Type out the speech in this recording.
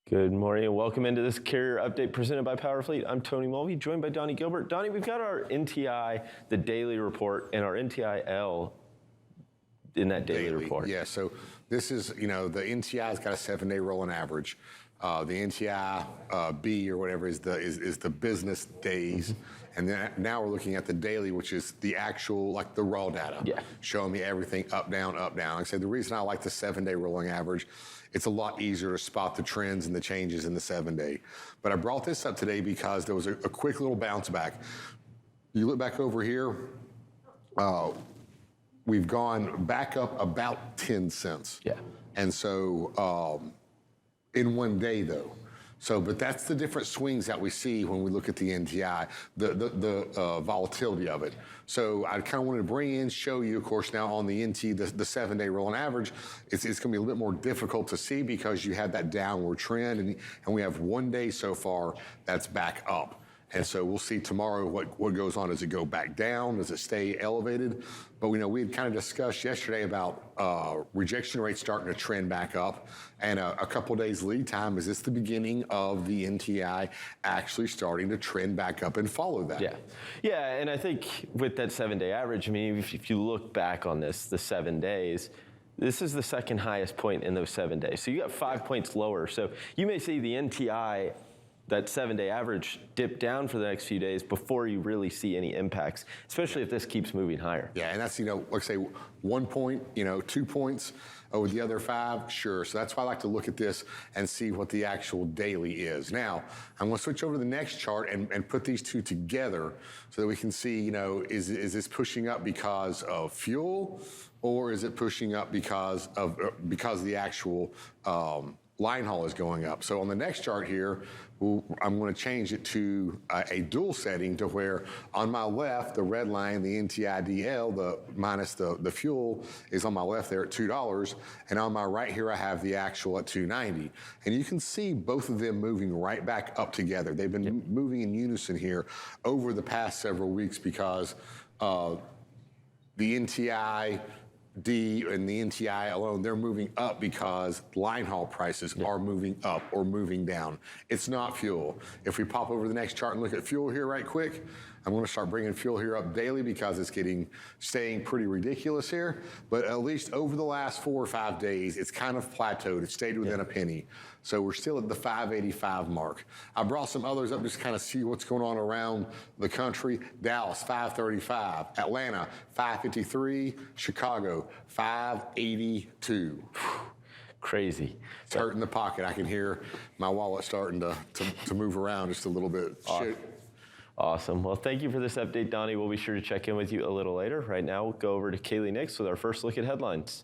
Good morning and welcome into this carrier update presented by Powerfleet. I'm Tony Mulvey, joined by Donnie Gilbert. Donnie, we've got our NTI, the daily report, and our NTI-L in that daily report. Yeah, so this is, the NTI's got a 7-day rolling average. The NTI B or whatever is the business days. And then now we're looking at the daily, which is the actual, like the raw data. Yeah. Showing me everything up, down, up, down. Like I said, the reason I like the 7-day rolling average, it's a lot easier to spot the trends and the changes in the 7-day. But I brought this up today because there was a quick little bounce back. You look back over here, we've gone back up about 10 cents. Yeah. And so in one day though. So, but that's the different swings that we see when we look at the NTI, the volatility of it. So I kind of wanted to bring in, show you, of course, now on the NT, the 7-day rolling average, it's going to be a little bit more difficult to see because you have that downward trend, and we have 1 day so far that's back up. And so we'll see tomorrow what goes on. Does it go back down? Does it stay elevated? But we had kind of discussed yesterday about rejection rates starting to trend back up, and a couple days lead time. Is this the beginning of the NTI actually starting to trend back up and follow that? Yeah, and I think with that 7-day average, I mean, if you look back on this, the 7 days, this is the second highest point in those 7 days. So you got 5 points lower. So you may see the NTI, that 7-day average, dip down for the next few days before you really see any impacts, especially if this keeps moving higher. Yeah, and that's, like say 1 point, 2 points over the other 5, sure. So that's why I like to look at this and see what the actual daily is. Now, I'm gonna switch over to the next chart and put these two together so that we can see, is this pushing up because of fuel, or is it pushing up because of the actual line haul is going up? So on the next chart here, I'm going to change it to a dual setting to where on my left, the red line, the NTIDL, the minus the fuel, is on my left there at $2. And on my right here, I have the actual at 290. And you can see both of them moving right back up together. They've been moving in unison here over the past several weeks because the NTI D and the NTI alone, they're moving up because line haul prices are moving up or moving down. It's not fuel. If we pop over the next chart and look at fuel here right quick, I'm going to start bringing fuel here up daily because it's staying pretty ridiculous here. But at least over the last 4 or 5 days, it's kind of plateaued. It stayed within a penny. So we're still at the 585 mark. I brought some others up just to kind of see what's going on around the country. Dallas, 535. Atlanta, 553. Chicago, 582. Crazy. It's hurting the pocket. I can hear my wallet starting to move around just a little bit. Awesome. Well, thank you for this update, Donnie. We'll be sure to check in with you a little later. Right now, we'll go over to Kaylee Nix with our first look at headlines.